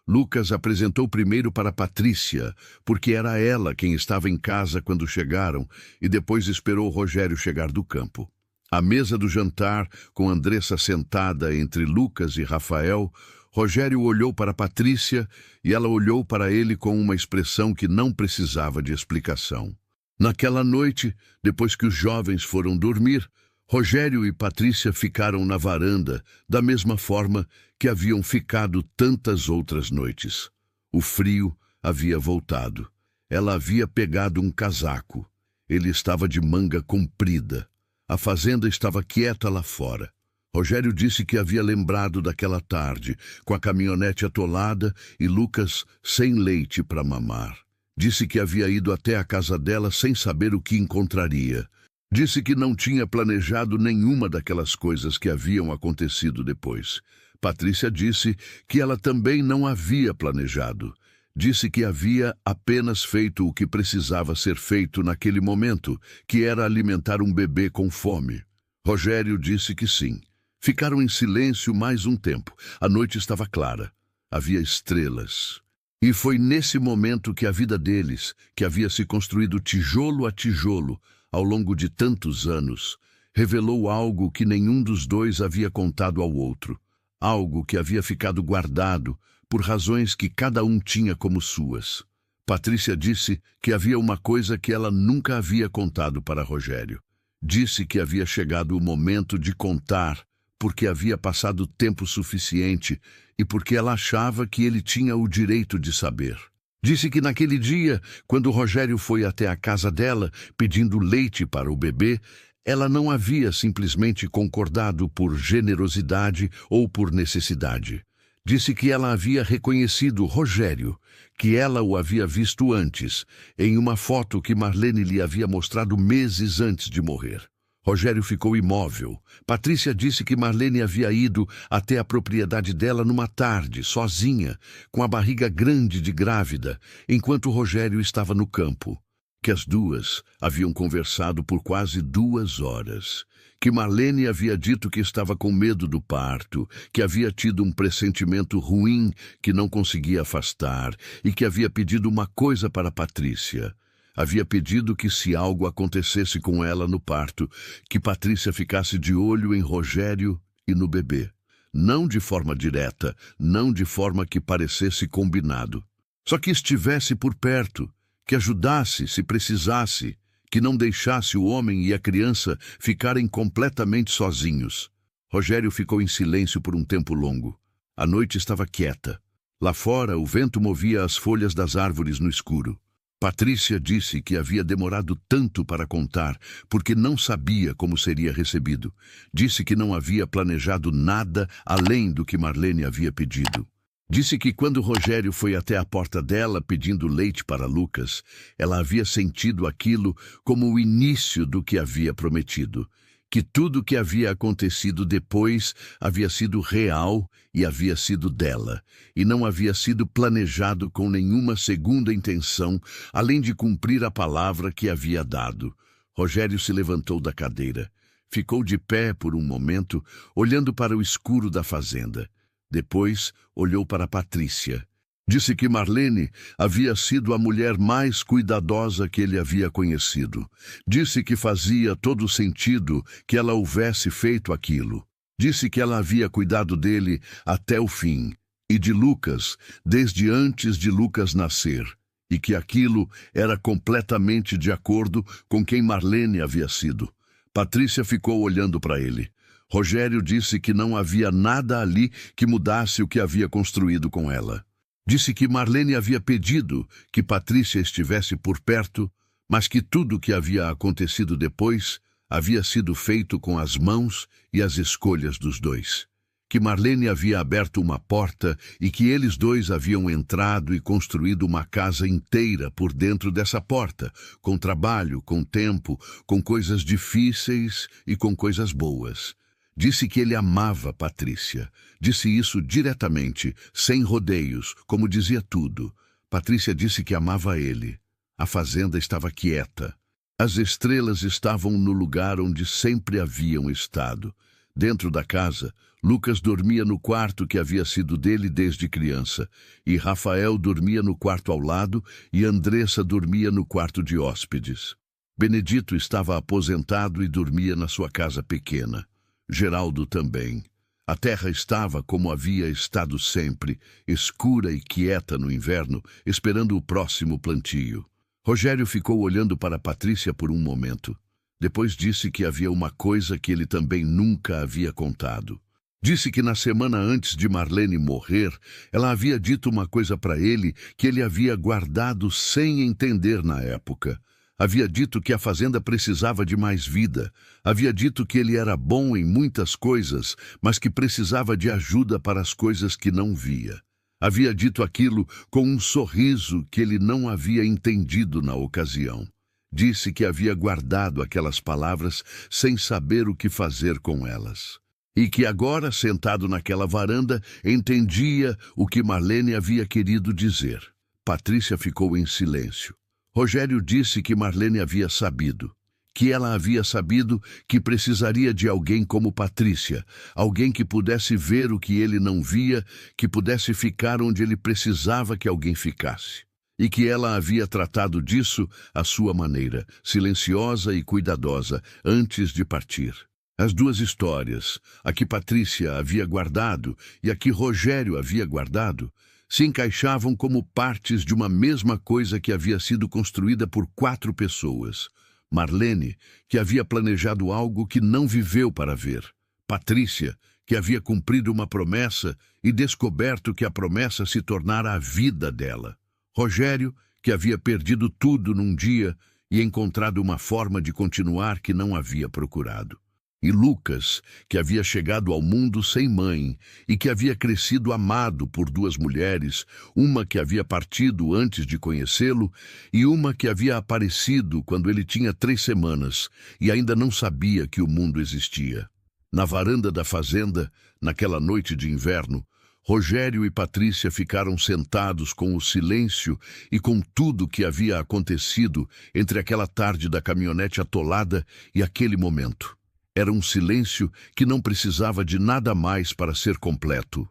Lucas apresentou primeiro para Patrícia, porque era ela quem estava em casa quando chegaram, e depois esperou Rogério chegar do campo. À mesa do jantar, com Andressa sentada entre Lucas e Rafael, Rogério olhou para Patrícia e ela olhou para ele com uma expressão que não precisava de explicação. Naquela noite, depois que os jovens foram dormir, Rogério e Patrícia ficaram na varanda, da mesma forma que haviam ficado tantas outras noites. O frio havia voltado. Ela havia pegado um casaco. Ele estava de manga comprida. A fazenda estava quieta lá fora. Rogério disse que havia lembrado daquela tarde, com a caminhonete atolada e Lucas sem leite para mamar. Disse que havia ido até a casa dela sem saber o que encontraria. Disse que não tinha planejado nenhuma daquelas coisas que haviam acontecido depois. Patrícia disse que ela também não havia planejado. Disse que havia apenas feito o que precisava ser feito naquele momento, que era alimentar um bebê com fome. Rogério disse que sim. Ficaram em silêncio mais um tempo. A noite estava clara. Havia estrelas. E foi nesse momento que a vida deles, que havia se construído tijolo a tijolo, ao longo de tantos anos, revelou algo que nenhum dos dois havia contado ao outro. Algo que havia ficado guardado por razões que cada um tinha como suas. Patrícia disse que havia uma coisa que ela nunca havia contado para Rogério. Disse que havia chegado o momento de contar, porque havia passado tempo suficiente e porque ela achava que ele tinha o direito de saber. Disse que naquele dia, quando Rogério foi até a casa dela pedindo leite para o bebê, ela não havia simplesmente concordado por generosidade ou por necessidade. Disse que ela havia reconhecido Rogério, que ela o havia visto antes, em uma foto que Marlene lhe havia mostrado meses antes de morrer. Rogério ficou imóvel. Patrícia disse que Marlene havia ido até a propriedade dela numa tarde, sozinha, com a barriga grande de grávida, enquanto Rogério estava no campo. Que as duas haviam conversado por quase 2 horas. Que Marlene havia dito que estava com medo do parto, que havia tido um pressentimento ruim que não conseguia afastar e que havia pedido uma coisa para Patrícia. Havia pedido que, se algo acontecesse com ela no parto, que Patrícia ficasse de olho em Rogério e no bebê. não de forma direta, não de forma que parecesse combinado. Só que estivesse por perto, que ajudasse se precisasse, que não deixasse o homem e a criança ficarem completamente sozinhos. Rogério ficou em silêncio por um tempo longo. A noite estava quieta. Lá fora, o vento movia as folhas das árvores no escuro. Patrícia disse que havia demorado tanto para contar, porque não sabia como seria recebido. Disse que não havia planejado nada além do que Marlene havia pedido. Disse que quando Rogério foi até a porta dela pedindo leite para Lucas, ela havia sentido aquilo como o início do que havia prometido. Que tudo o que havia acontecido depois havia sido real e havia sido dela, e não havia sido planejado com nenhuma segunda intenção, além de cumprir a palavra que havia dado. Rogério se levantou da cadeira. Ficou de pé por um momento, olhando para o escuro da fazenda. Depois, olhou para Patrícia. Disse que Marlene havia sido a mulher mais cuidadosa que ele havia conhecido. Disse que fazia todo sentido que ela houvesse feito aquilo. Disse que ela havia cuidado dele até o fim, e de Lucas, desde antes de Lucas nascer, e que aquilo era completamente de acordo com quem Marlene havia sido. Patrícia ficou olhando para ele. Rogério disse que não havia nada ali que mudasse o que havia construído com ela. Disse que Marlene havia pedido que Patrícia estivesse por perto, mas que tudo o que havia acontecido depois havia sido feito com as mãos e as escolhas dos dois. Que Marlene havia aberto uma porta e que eles dois haviam entrado e construído uma casa inteira por dentro dessa porta, com trabalho, com tempo, com coisas difíceis e com coisas boas. Disse que ele amava Patrícia. Disse isso diretamente, sem rodeios, como dizia tudo. Patrícia disse que amava ele. A fazenda estava quieta. As estrelas estavam no lugar onde sempre haviam estado. Dentro da casa, Lucas dormia no quarto que havia sido dele desde criança, e Rafael dormia no quarto ao lado e Andressa dormia no quarto de hóspedes. Benedito estava aposentado e dormia na sua casa pequena. Geraldo também. A terra estava como havia estado sempre, escura e quieta no inverno, esperando o próximo plantio. Rogério ficou olhando para Patrícia por um momento. Depois disse que havia uma coisa que ele também nunca havia contado. Disse que na semana antes de Marlene morrer, ela havia dito uma coisa para ele que ele havia guardado sem entender na época. Havia dito que a fazenda precisava de mais vida. Havia dito que ele era bom em muitas coisas, mas que precisava de ajuda para as coisas que não via. Havia dito aquilo com um sorriso que ele não havia entendido na ocasião. Disse que havia guardado aquelas palavras sem saber o que fazer com elas. E que agora, sentado naquela varanda, entendia o que Marlene havia querido dizer. Patrícia ficou em silêncio. Rogério disse que Marlene havia sabido, que ela havia sabido que precisaria de alguém como Patrícia, alguém que pudesse ver o que ele não via, que pudesse ficar onde ele precisava que alguém ficasse. E que ela havia tratado disso à sua maneira, silenciosa e cuidadosa, antes de partir. As duas histórias, a que Patrícia havia guardado e a que Rogério havia guardado, se encaixavam como partes de uma mesma coisa que havia sido construída por 4 pessoas. Marlene, que havia planejado algo que não viveu para ver. Patrícia, que havia cumprido uma promessa e descoberto que a promessa se tornara a vida dela. Rogério, que havia perdido tudo num dia e encontrado uma forma de continuar que não havia procurado. E Lucas, que havia chegado ao mundo sem mãe e que havia crescido amado por 2 mulheres, uma que havia partido antes de conhecê-lo e uma que havia aparecido quando ele tinha 3 semanas e ainda não sabia que o mundo existia. Na varanda da fazenda, naquela noite de inverno, Rogério e Patrícia ficaram sentados com o silêncio e com tudo que havia acontecido entre aquela tarde da caminhonete atolada e aquele momento. Era um silêncio que não precisava de nada mais para ser completo.